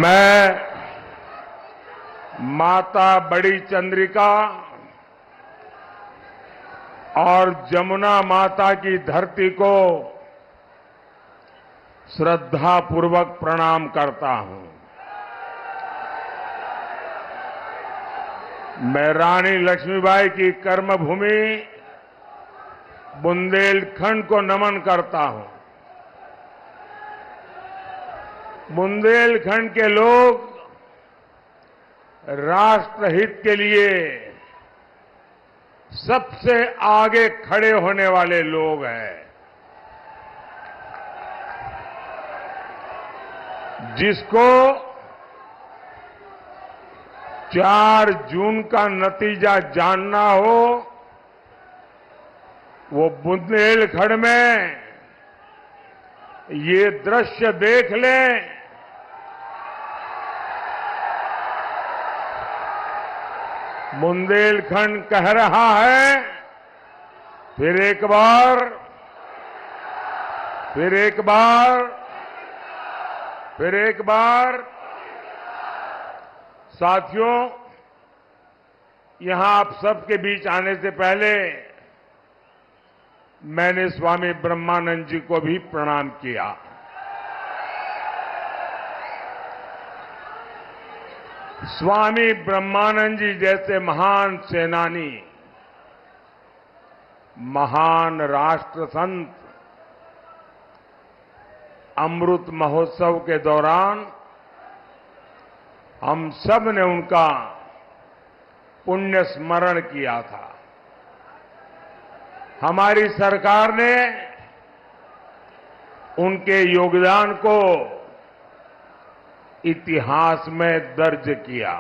मैं माता बड़ी चंद्रिका और जमुना माता की धरती को श्रद्धापूर्वक प्रणाम करता हूं। मैं रानी लक्ष्मीबाई की कर्मभूमि बुंदेलखंड को नमन करता हूं। बुंदेलखंड के लोग राष्ट्रहित के लिए सबसे आगे खड़े होने वाले लोग हैं। जिसको 4 जून का नतीजा जानना हो वो बुंदेलखंड में ये दृश्य देख लें। बुंदेलखंड कह रहा है, फिर एक बार, फिर एक बार, फिर एक बार। साथियों, यहां आप सबके बीच आने से पहले मैंने स्वामी ब्रह्मानंद जी को भी प्रणाम किया। स्वामी ब्रह्मानंद जी जैसे महान सेनानी, महान राष्ट्र संत अमृत महोत्सव के दौरान हम सब ने उनका पुण्य स्मरण किया था। हमारी सरकार ने उनके योगदान को इतिहास में दर्ज किया,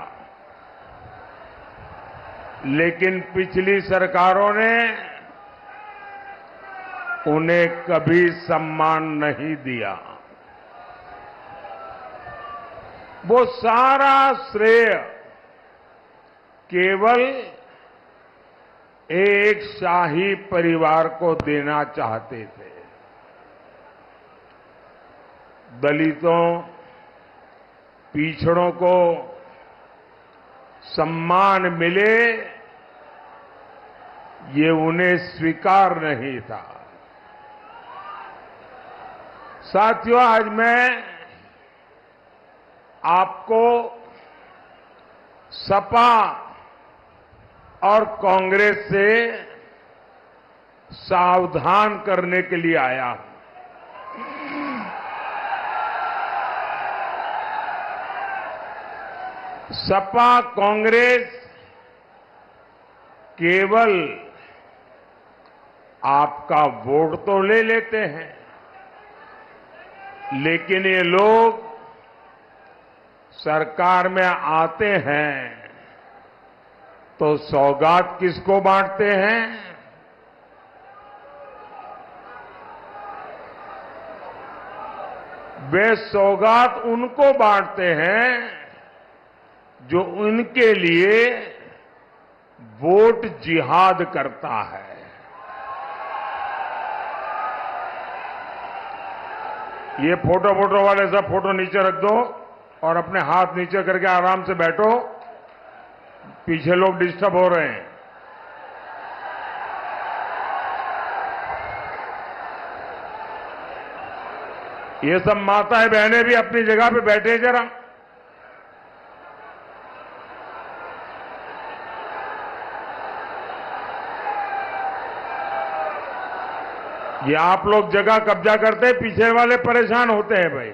लेकिन पिछली सरकारों ने उन्हें कभी सम्मान नहीं दिया। वो सारा श्रेय केवल एक शाही परिवार को देना चाहते थे। दलितों, पिछड़ों को सम्मान मिले, ये उन्हें स्वीकार नहीं था। साथियों, आज मैं आपको सपा और कांग्रेस से सावधान करने के लिए आया हूं। सपा कांग्रेस केवल आपका वोट तो ले लेते हैं, लेकिन ये लोग सरकार में आते हैं तो सौगात किसको बांटते हैं? वे सौगात उनको बांटते हैं जो उनके लिए वोट जिहाद करता है। ये फोटो वाले सब फोटो नीचे रख दो और अपने हाथ नीचे करके आराम से बैठो। पीछे लोग डिस्टर्ब हो रहे हैं। ये सब माताएं बहनें भी अपनी जगह पे बैठे जरा। ये आप लोग जगह कब्जा करते हैं, पीछे वाले परेशान होते हैं भाई।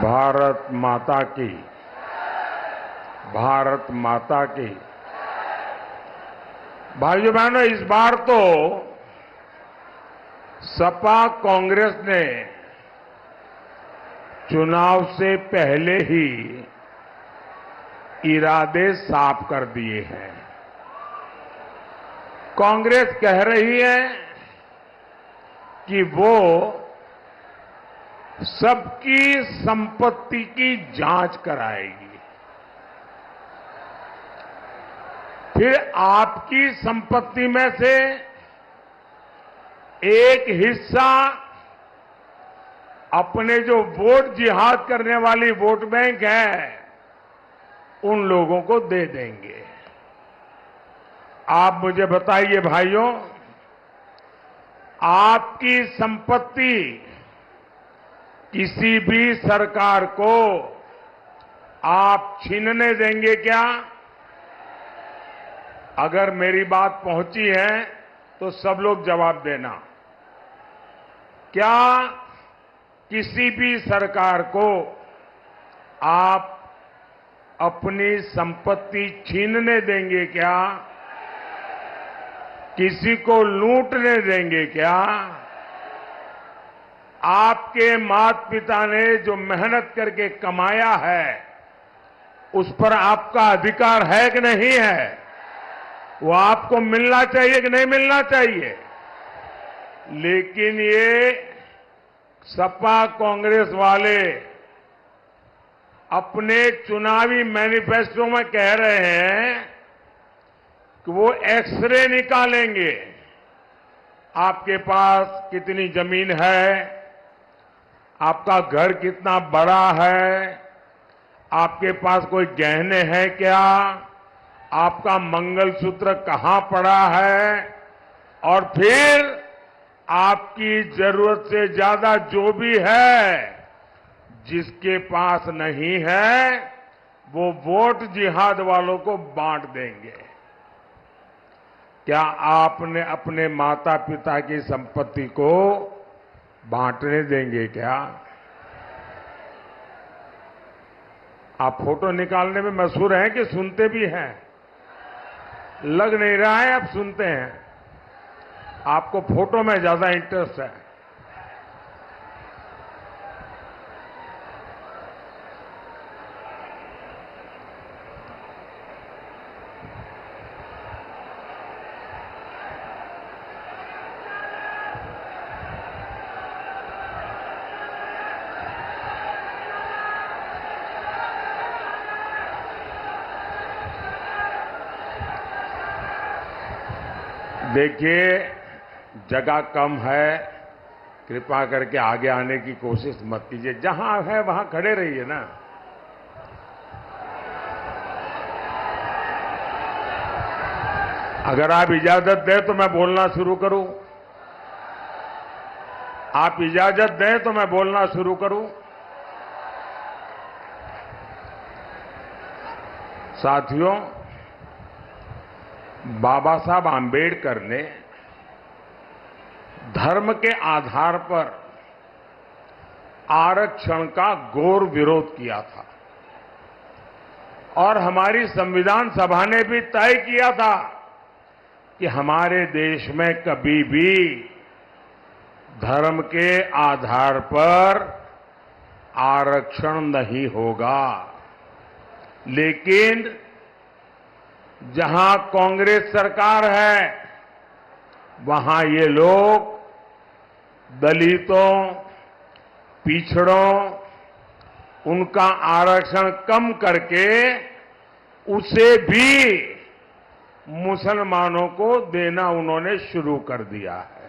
भारत माता की, भारत माता की। भाइयों बहनों, इस बार तो सपा कांग्रेस ने चुनाव से पहले ही इरादे साफ कर दिए हैं। कांग्रेस कह रही है कि वो सबकी संपत्ति की जांच कराएगी। फिर आपकी संपत्ति में से एक हिस्सा अपने जो वोट जिहाद करने वाली वोट बैंक है उन लोगों को दे देंगे। आप मुझे बताइए भाइयों, आपकी संपत्ति किसी भी सरकार को आप छीनने देंगे क्या? अगर मेरी बात पहुंची है तो सब लोग जवाब देना। क्या किसी भी सरकार को आप अपनी संपत्ति छीनने देंगे क्या? किसी को लूटने देंगे क्या? आपके माता पिता ने जो मेहनत करके कमाया है उस पर आपका अधिकार है कि नहीं है? वो आपको मिलना चाहिए कि नहीं मिलना चाहिए? लेकिन ये सपा कांग्रेस वाले अपने चुनावी मैनिफेस्टो में कह रहे हैं कि वो एक्सरे निकालेंगे। आपके पास कितनी जमीन है, आपका घर कितना बड़ा है, आपके पास कोई गहने हैं क्या, आपका मंगलसूत्र कहां पड़ा है, और फिर आपकी जरूरत से ज्यादा जो भी है जिसके पास नहीं है वो वोट जिहाद वालों को बांट देंगे। क्या आपने अपने माता पिता की संपत्ति को बांटने देंगे क्या? आप फोटो निकालने में मशहूर हैं कि सुनते भी हैं? लग नहीं रहा है आप सुनते हैं। आपको फोटो में ज्यादा इंटरेस्ट है। देखिए, जगह कम है, कृपा करके आगे आने की कोशिश मत कीजिए। जहां है वहां खड़े रहिए ना। अगर आप इजाजत दें तो मैं बोलना शुरू करूं। आप इजाजत दें तो मैं बोलना शुरू करूं। साथियों, बाबा साहब आंबेडकर ने धर्म के आधार पर आरक्षण का घोर विरोध किया था और हमारी संविधान सभा ने भी तय किया था कि हमारे देश में कभी भी धर्म के आधार पर आरक्षण नहीं होगा। लेकिन जहां कांग्रेस सरकार है वहां ये लोग दलितों, पिछड़ों, उनका आरक्षण कम करके उसे भी मुसलमानों को देना उन्होंने शुरू कर दिया है।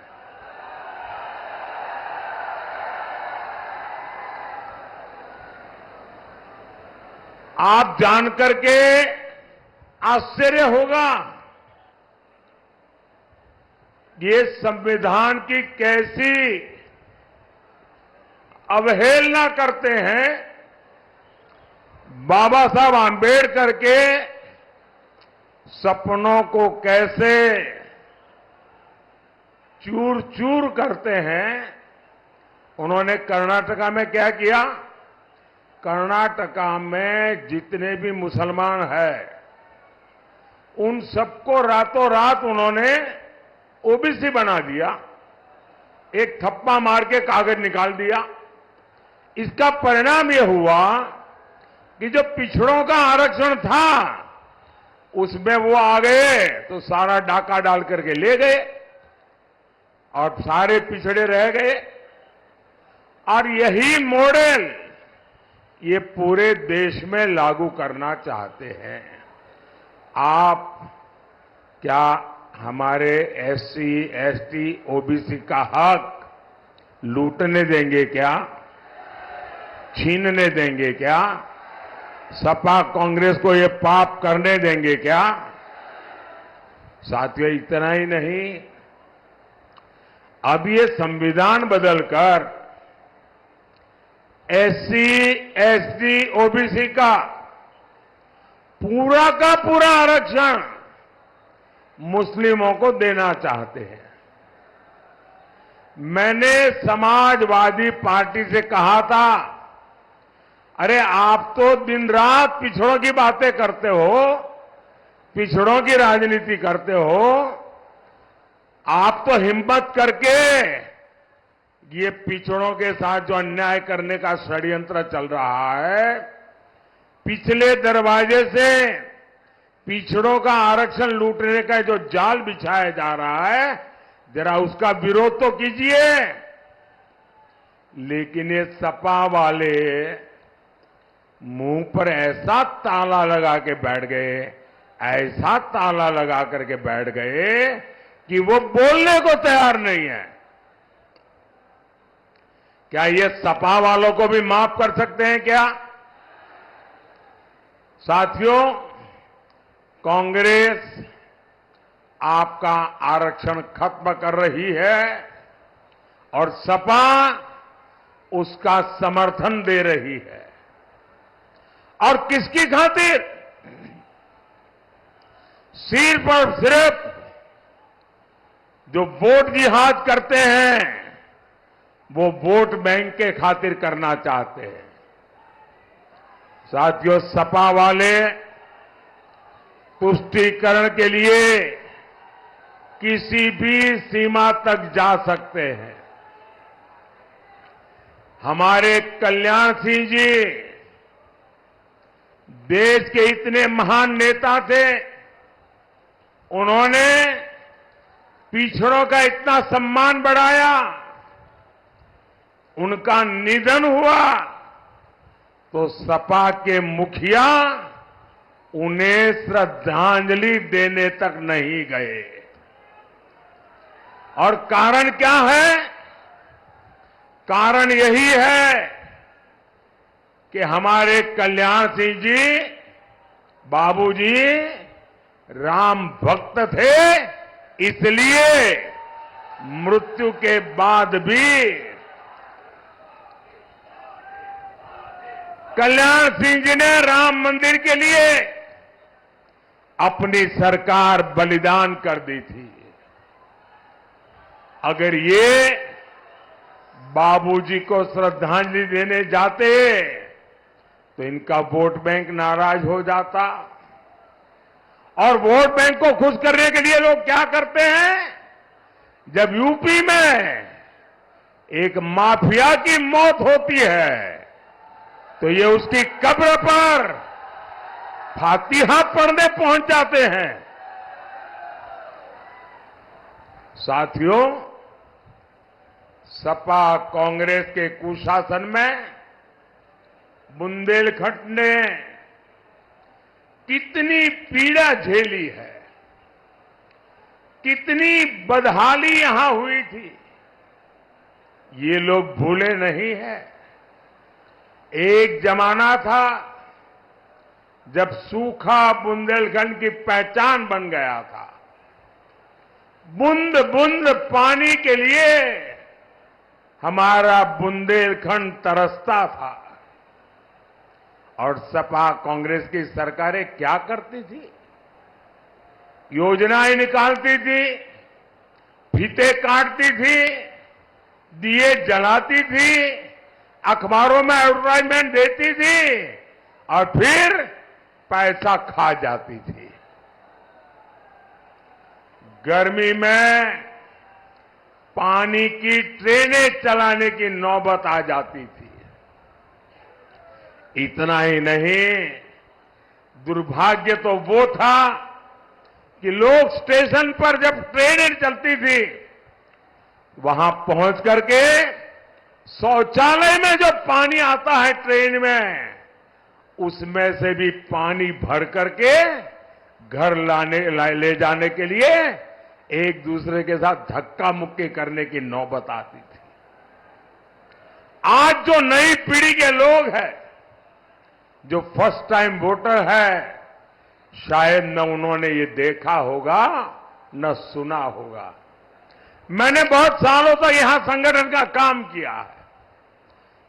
आप जानकर के आश्चर्य होगा ये संविधान की कैसी अवहेलना करते हैं। बाबा साहब आंबेडकर के सपनों को कैसे चूर चूर करते हैं। उन्होंने कर्नाटका में क्या किया? कर्नाटका में जितने भी मुसलमान हैं उन सबको रातों रात उन्होंने ओबीसी बना दिया। एक थप्पा मार के कागज निकाल दिया। इसका परिणाम यह हुआ कि जो पिछड़ों का आरक्षण था उसमें वो आ गए तो सारा डाका डाल करके ले गए और सारे पिछड़े रह गए। और यही मॉडल ये पूरे देश में लागू करना चाहते हैं। आप क्या हमारे एससी, एसटी, ओबीसी का हक लूटने देंगे क्या? छीनने देंगे क्या? सपा कांग्रेस को ये पाप करने देंगे क्या? साथियों, इतना ही नहीं, अब ये संविधान बदलकर एससी, एसटी, ओबीसी का पूरा आरक्षण मुस्लिमों को देना चाहते हैं। मैंने समाजवादी पार्टी से कहा था, अरे आप तो दिन रात पिछड़ों की बातें करते हो, पिछड़ों की राजनीति करते हो, आप तो हिम्मत करके ये पिछड़ों के साथ जो अन्याय करने का षड्यंत्र चल रहा है, पिछले दरवाजे से पिछड़ों का आरक्षण लूटने का जो जाल बिछाया जा रहा है, जरा उसका विरोध तो कीजिए। लेकिन ये सपा वाले मुंह पर ऐसा ताला लगा के बैठ गए, ऐसा ताला लगा करके बैठ गए कि वो बोलने को तैयार नहीं है। क्या ये सपा वालों को भी माफ कर सकते हैं क्या? साथियों, कांग्रेस आपका आरक्षण खत्म कर रही है और सपा उसका समर्थन दे रही है। और किसकी खातिर? सिर्फ और सिर्फ जो वोट जिहाद करते हैं वो वोट बैंक के खातिर करना चाहते हैं। साथियों, सपा वाले तुष्टीकरण के लिए किसी भी सीमा तक जा सकते हैं। हमारे कल्याण सिंह जी देश के इतने महान नेता थे, उन्होंने पिछड़ों का इतना सम्मान बढ़ाया, उनका निधन हुआ तो सपा के मुखिया उन्हें श्रद्धांजलि देने तक नहीं गए। और कारण क्या है? कारण यही है कि हमारे कल्याण सिंह जी, बाबूजी राम भक्त थे, इसलिए मृत्यु के बाद भी कल्याण सिंह जी ने राम मंदिर के लिए अपनी सरकार बलिदान कर दी थी। अगर ये बाबूजी को श्रद्धांजलि देने जाते तो इनका वोट बैंक नाराज हो जाता। और वोट बैंक को खुश करने के लिए लोग क्या करते हैं? जब यूपी में एक माफिया की मौत होती है तो ये उसकी कब्र पर फातिहा पढ़ने पहुंच जाते हैं। साथियों, सपा कांग्रेस के कुशासन में बुंदेलखंड ने कितनी पीड़ा झेली है, कितनी बदहाली यहां हुई थी, ये लोग भूले नहीं हैं। एक जमाना था जब सूखा बुंदेलखंड की पहचान बन गया था। बूंद बूंद पानी के लिए हमारा बुंदेलखंड तरसता था। और सपा कांग्रेस की सरकारें क्या करती थी? योजनाएं निकालती थी, फीते काटती थी, दिए जलाती थी, अखबारों में एडवर्टाइजमेंट देती थी और फिर पैसा खा जाती थी। गर्मी में पानी की ट्रेनें चलाने की नौबत आ जाती थी। इतना ही नहीं, दुर्भाग्य तो वो था कि लोग स्टेशन पर जब ट्रेनें चलती थी, वहां पहुंच करके शौचालय में जो पानी आता है ट्रेन में, उसमें से भी पानी भर करके घर ले जाने के लिए एक दूसरे के साथ धक्का मुक्की करने की नौबत आती थी। आज जो नई पीढ़ी के लोग हैं, जो फर्स्ट टाइम वोटर है, शायद न उन्होंने ये देखा होगा न सुना होगा। मैंने बहुत सालों तक यहां संगठन का काम किया है।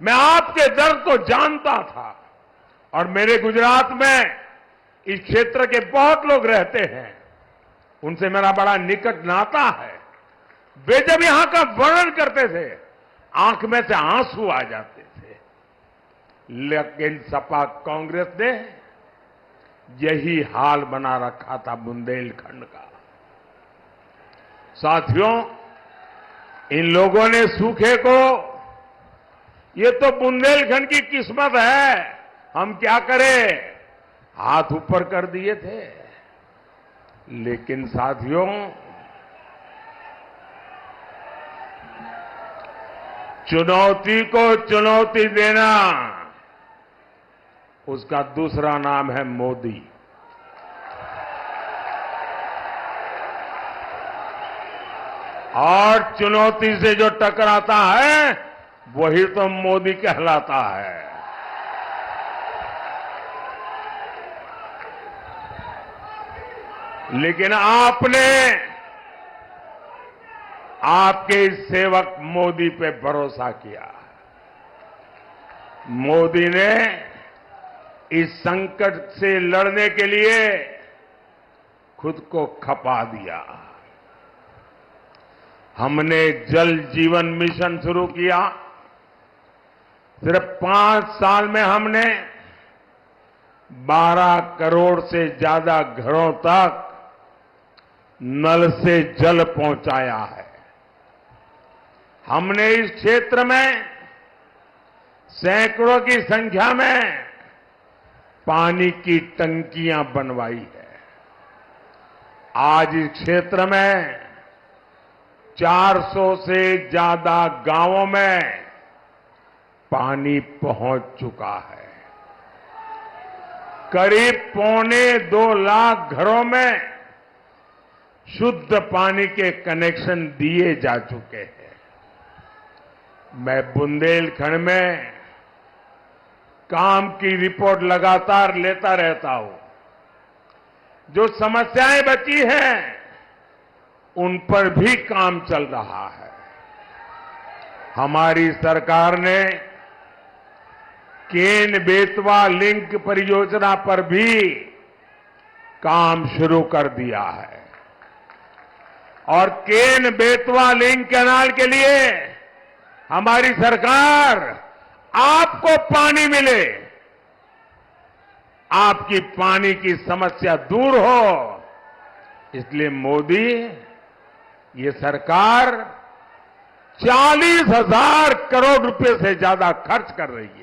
मैं आपके दर्द को जानता था और मेरे गुजरात में इस क्षेत्र के बहुत लोग रहते हैं, उनसे मेरा बड़ा निकट नाता है। वे जब यहां का वर्णन करते थे, आंख में से आंसू आ जाते थे। लेकिन सपा कांग्रेस ने यही हाल बना रखा था बुंदेलखंड का। साथियों, इन लोगों ने सूखे को, ये तो बुंदेलखंड की किस्मत है, हम क्या करें, हाथ ऊपर कर दिए थे। लेकिन साथियों, चुनौती को चुनौती देना, उसका दूसरा नाम है मोदी। और चुनौती से जो टकराता है, वही तो मोदी कहलाता है। लेकिन आपने आपके इस सेवक मोदी पे भरोसा किया। मोदी ने इस संकट से लड़ने के लिए खुद को खपा दिया। हमने जल जीवन मिशन शुरू किया। सिर्फ 5 साल में हमने 12 करोड़ से ज्यादा घरों तक नल से जल पहुंचाया है। हमने इस क्षेत्र में सैकड़ों की संख्या में पानी की टंकियां बनवाई है। आज इस क्षेत्र में 400 से ज्यादा गांवों में पानी पहुंच चुका है। करीब 2.25 लाख घरों में शुद्ध पानी के कनेक्शन दिए जा चुके हैं। मैं बुंदेलखंड में काम की रिपोर्ट लगातार लेता रहता हूं। जो समस्याएं बची हैं, उन पर भी काम चल रहा है। हमारी सरकार ने केन बेतवा लिंक परियोजना पर भी काम शुरू कर दिया है। और केन बेतवा लिंक कैनाल के लिए हमारी सरकार आपको पानी मिले, आपकी पानी की समस्या दूर हो, इसलिए मोदी, ये सरकार 40,000 करोड़ रुपए से ज्यादा खर्च कर रही है।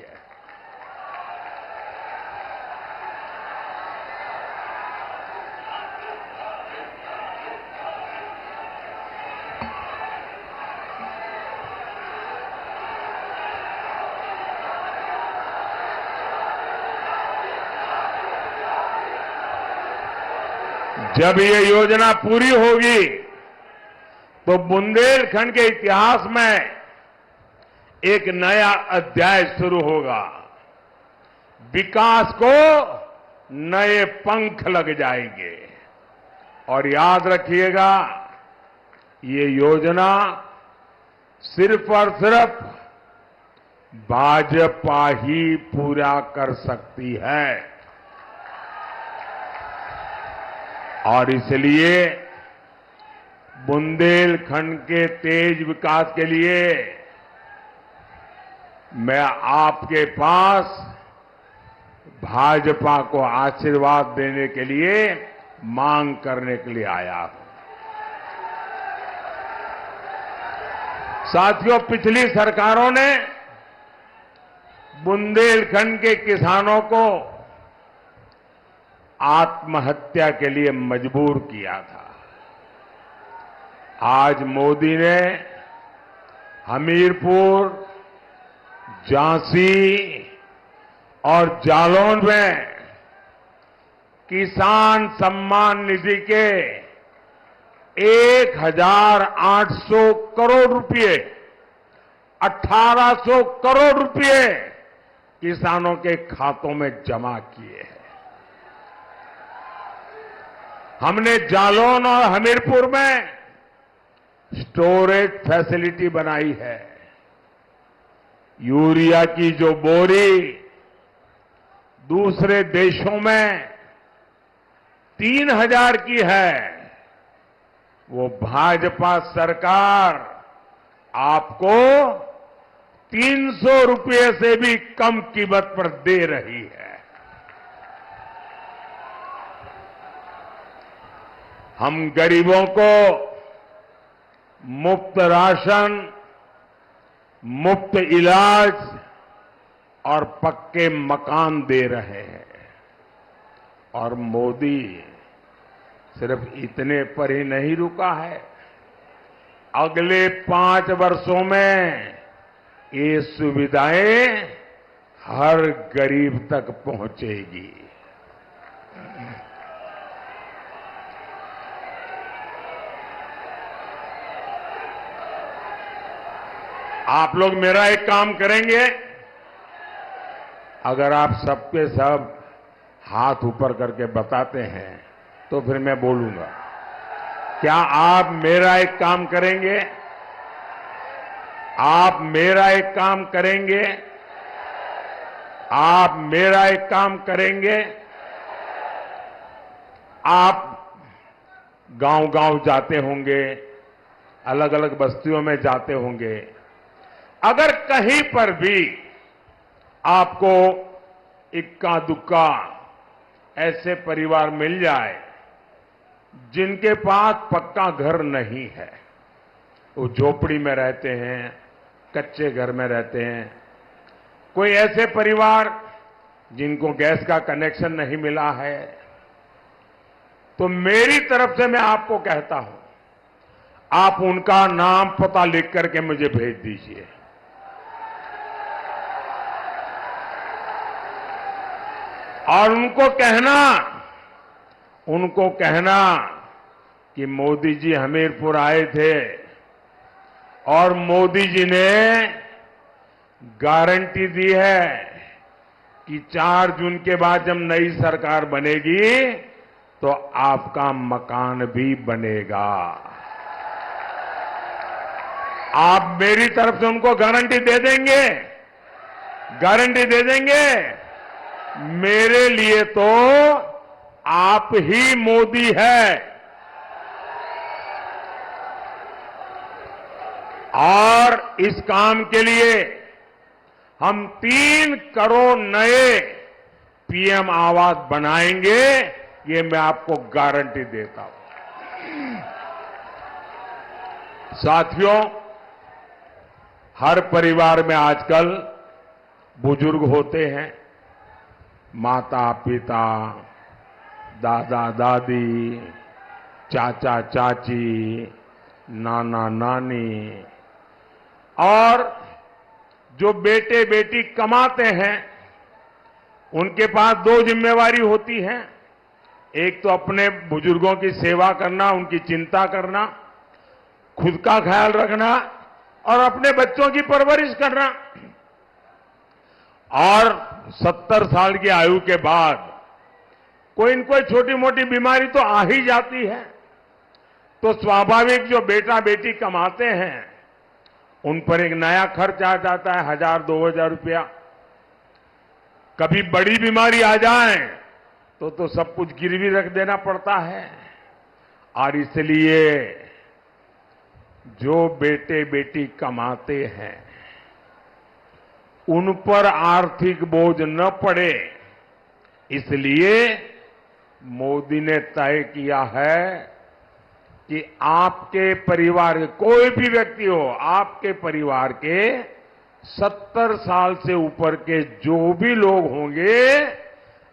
जब ये योजना पूरी होगी तो बुंदेलखंड के इतिहास में एक नया अध्याय शुरू होगा। विकास को नए पंख लग जाएंगे। और याद रखिएगा, ये योजना सिर्फ और सिर्फ भाजपा ही पूरा कर सकती है। और इसलिए बुंदेलखंड के तेज विकास के लिए मैं आपके पास भाजपा को आशीर्वाद देने के लिए, मांग करने के लिए आया हूं। साथियों, पिछली सरकारों ने बुंदेलखंड के किसानों को आत्महत्या के लिए मजबूर किया था। आज मोदी ने हमीरपुर, झांसी और जालौन में किसान सम्मान निधि के 1,800 करोड़ रुपए, 1,800 करोड़ रुपए किसानों के खातों में जमा किए हैं। हमने जालौन और हमीरपुर में स्टोरेज फैसिलिटी बनाई है। यूरिया की जो बोरी दूसरे देशों में 3,000 की है, वो भाजपा सरकार आपको 300 रुपये से भी कम कीमत पर दे रही है। हम गरीबों को मुफ्त राशन, मुफ्त इलाज और पक्के मकान दे रहे हैं। और मोदी सिर्फ इतने पर ही नहीं रुका है। अगले 5 वर्षों में ये सुविधाएं हर गरीब तक पहुंचेगी। आप लोग मेरा एक काम करेंगे, अगर आप सबके सब हाथ ऊपर करके बताते हैं तो फिर मैं बोलूंगा। क्या आप मेरा एक काम करेंगे? आप मेरा एक काम करेंगे? आप मेरा एक काम करेंगे? आप गांव-गांव जाते होंगे, अलग अलग बस्तियों में जाते होंगे। अगर कहीं पर भी आपको इक्का दुक्का ऐसे परिवार मिल जाए जिनके पास पक्का घर नहीं है, वो झोपड़ी में रहते हैं, कच्चे घर में रहते हैं, कोई ऐसे परिवार जिनको गैस का कनेक्शन नहीं मिला है, तो मेरी तरफ से मैं आपको कहता हूं, आप उनका नाम पता लिख करके मुझे भेज दीजिए। और उनको कहना कि मोदी जी हमीरपुर आए थे और मोदी जी ने गारंटी दी है कि 4 जून के बाद जब नई सरकार बनेगी तो आपका मकान भी बनेगा। आप मेरी तरफ से उनको गारंटी दे देंगे? गारंटी दे देंगे? मेरे लिए तो आप ही मोदी है। और इस काम के लिए हम 3 करोड़ नए पीएम आवास बनाएंगे, ये मैं आपको गारंटी देता हूं। साथियों, हर परिवार में आजकल बुजुर्ग होते हैं, माता पिता, दादा दादी, चाचा चाची, नाना नानी, और जो बेटे बेटी कमाते हैं उनके पास 2 जिम्मेवारी होती है। एक तो अपने बुजुर्गों की सेवा करना, उनकी चिंता करना, खुद का ख्याल रखना और अपने बच्चों की परवरिश करना। और 70 साल की आयु के बाद कोई न कोई छोटी मोटी बीमारी तो आ ही जाती है, तो स्वाभाविक जो बेटा बेटी कमाते हैं उन पर एक नया खर्च आ जाता है, 1,000-2,000 रुपया। कभी बड़ी बीमारी आ जाए तो सब कुछ गिरवी रख देना पड़ता है। और इसलिए जो बेटे बेटी कमाते हैं उन पर आर्थिक बोझ न पड़े, इसलिए मोदी ने तय किया है कि आपके परिवार के कोई भी व्यक्ति हो, आपके परिवार के 70 साल से ऊपर के जो भी लोग होंगे,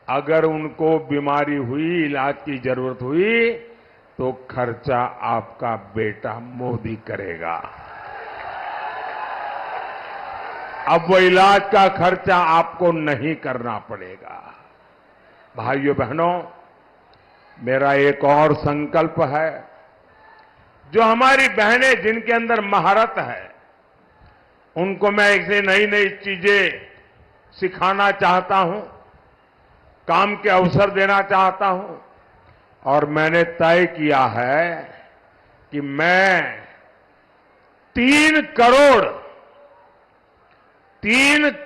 अगर उनको बीमारी हुई, इलाज की जरूरत हुई, तो खर्चा आपका बेटा मोदी करेगा। अब वो इलाज का खर्चा आपको नहीं करना पड़ेगा। भाइयों बहनों, मेरा एक और संकल्प है, जो हमारी बहनें जिनके अंदर महारत है, उनको मैं ऐसे नई नई चीजें सिखाना चाहता हूं, काम के अवसर देना चाहता हूं, और मैंने तय किया है कि मैं 3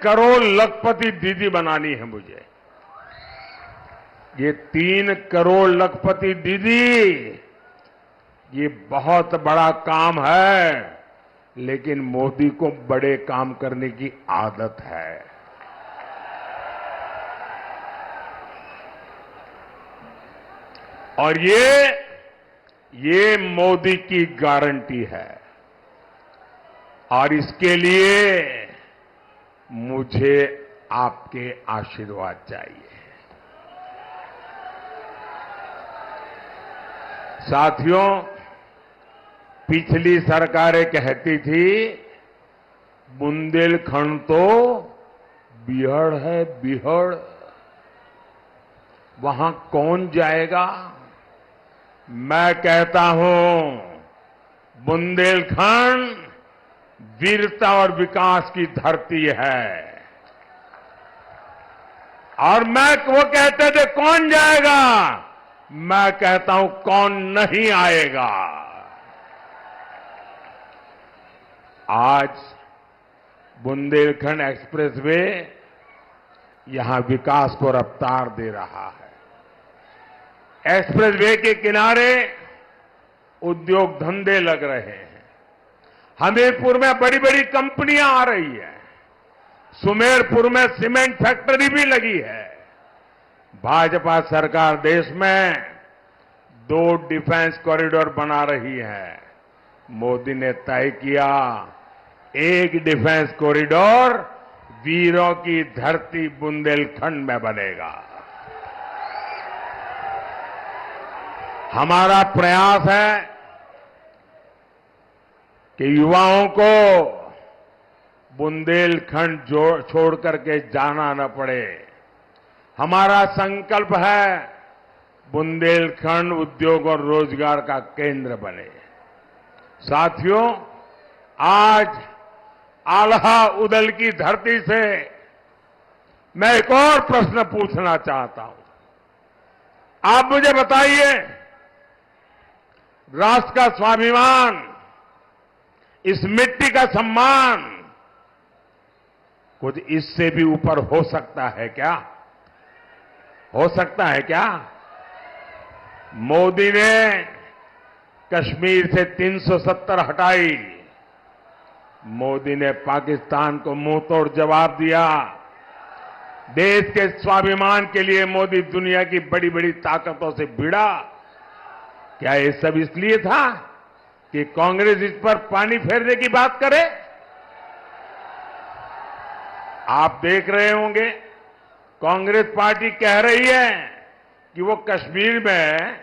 करोड़ लखपति दीदी बनानी है मुझे। ये 3 करोड़ लखपति दीदी, ये बहुत बड़ा काम है, लेकिन मोदी को बड़े काम करने की आदत है। और ये मोदी की गारंटी है, और इसके लिए मुझे आपके आशीर्वाद चाहिए। साथियों, पिछली सरकारें कहती थी बुंदेलखंड तो बिहड़ है, बिहड़, वहां कौन जाएगा? मैं कहता हूं, बुंदेलखंड वीरता और विकास की धरती है। और वो कहते थे कौन जाएगा, मैं कहता हूं कौन नहीं आएगा। आज बुंदेलखंड एक्सप्रेसवे यहां विकास को रफ्तार दे रहा है। एक्सप्रेसवे के किनारे उद्योग धंधे लग रहे हैं। हमीरपुर में बड़ी बड़ी कंपनियां आ रही है। सुमेरपुर में सीमेंट फैक्ट्री भी लगी है। भाजपा सरकार देश में 2 डिफेंस कॉरिडोर बना रही है। मोदी ने तय किया, एक डिफेंस कॉरिडोर वीरों की धरती बुंदेलखंड में बनेगा। हमारा प्रयास है कि युवाओं को बुंदेलखंड छोड़ करके जाना न पड़े। हमारा संकल्प है बुंदेलखंड उद्योग और रोजगार का केंद्र बने। साथियों, आज आल्हा उदल की धरती से मैं एक और प्रश्न पूछना चाहता हूं। आप मुझे बताइए, राष्ट्र का स्वाभिमान, इस मिट्टी का सम्मान कुछ इससे भी ऊपर हो सकता है क्या? हो सकता है क्या? मोदी ने कश्मीर से 370 हटाई। मोदी ने पाकिस्तान को मुंहतोड़ जवाब दिया। देश के स्वाभिमान के लिए मोदी दुनिया की बड़ी बड़ी ताकतों से भिड़ा। क्या ये सब इसलिए था कि कांग्रेस इस पर पानी फेरने की बात करे? आप देख रहे होंगे, कांग्रेस पार्टी कह रही है कि वो कश्मीर में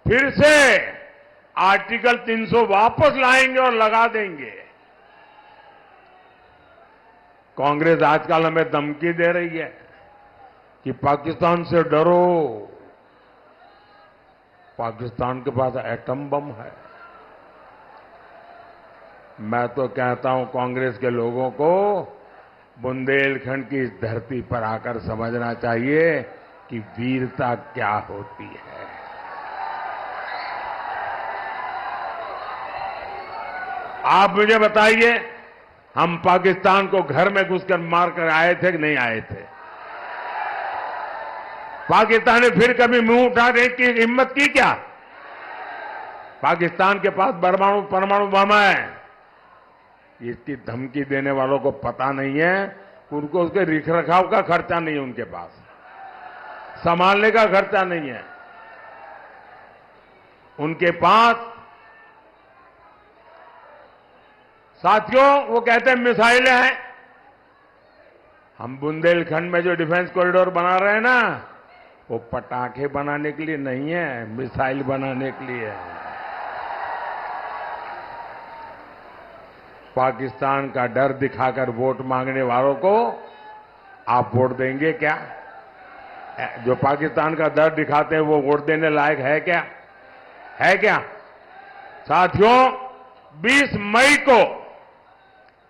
फिर से आर्टिकल 300 वापस लाएंगे और लगा देंगे। कांग्रेस आजकल हमें धमकी दे रही है कि पाकिस्तान से डरो, पाकिस्तान के पास एटम बम है। मैं तो कहता हूं कांग्रेस के लोगों को बुंदेलखंड की इस धरती पर आकर समझना चाहिए कि वीरता क्या होती है। आप मुझे बताइए, हम पाकिस्तान को घर में घुसकर मारकर आए थे कि नहीं आए थे? पाकिस्तान ने फिर कभी मुंह उठाने की हिम्मत की क्या? पाकिस्तान के पास परमाणु बम है। इसकी धमकी देने वालों को पता नहीं है, उनको उसके रखरखाव का खर्चा नहीं है, उनके पास संभालने का खर्चा नहीं है। उनके पास साथियों, वो कहते हैं मिसाइलें हैं, हम बुंदेलखंड में जो डिफेंस कॉरिडोर बना रहे हैं ना, वो पटाखे बनाने के लिए नहीं है, मिसाइल बनाने के लिए है। पाकिस्तान का डर दिखाकर वोट मांगने वालों को आप वोट देंगे क्या? जो पाकिस्तान का डर दिखाते हैं वो वोट देने लायक है क्या? है क्या? साथियों, 20 मई को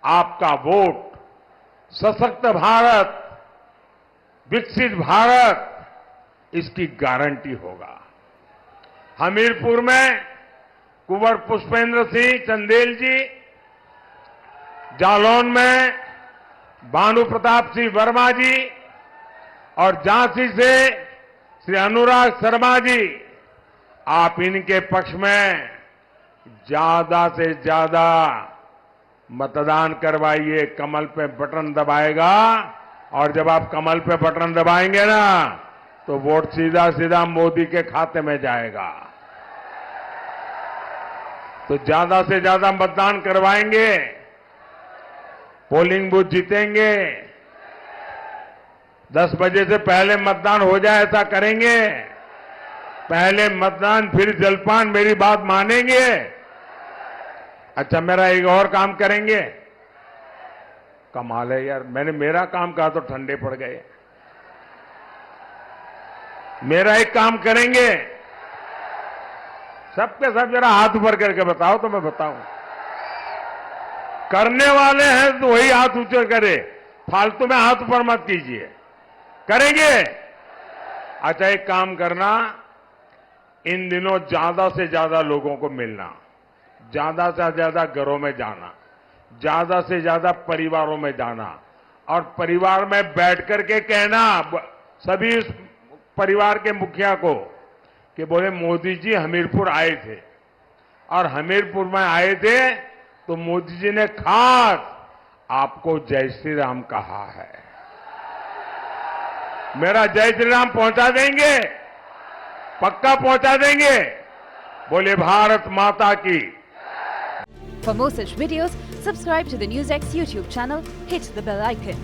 आपका वोट सशक्त भारत, विकसित भारत, इसकी गारंटी होगा। हमीरपुर में कुंवर पुष्पेंद्र सिंह चंदेल जी, जालौन में भानु प्रताप सिंह वर्मा जी और झांसी से श्री अनुराग शर्मा जी, आप इनके पक्ष में ज्यादा से ज्यादा मतदान करवाइए। कमल पे बटन दबाएगा और जब आप कमल पे बटन दबाएंगे ना तो वोट सीधा सीधा मोदी के खाते में जाएगा। तो ज्यादा से ज्यादा मतदान करवाएंगे, पोलिंग बूथ जीतेंगे। 10 बजे से पहले मतदान हो जाए ऐसा करेंगे। पहले मतदान फिर जलपान, मेरी बात मानेंगे? अच्छा, मेरा एक और काम करेंगे। कमाल है यार, मैंने मेरा काम कहा तो ठंडे पड़ गए। मेरा एक काम करेंगे, सबके सब जरा हाथ ऊपर करके बताओ तो मैं बताऊं। करने वाले हैं तो वही हाथ ऊंचे करे, फालतू में हाथ ऊपर मत कीजिए। करेंगे? अच्छा, एक काम करना, इन दिनों ज्यादा से ज्यादा लोगों को मिलना, ज्यादा से ज्यादा घरों में जाना, ज्यादा से ज्यादा परिवारों में जाना और परिवार में बैठ करके कहना सभी परिवार के मुखिया को कि बोले मोदी जी हमीरपुर आए थे और हमीरपुर में आए थे तो मोदी जी ने खास आपको जय श्री राम कहा है। मेरा जय श्री राम पहुंचा देंगे? पक्का पहुंचा देंगे? बोले भारत माता की। For more such videos, subscribe to the NewsX YouTube channel, hit the bell icon.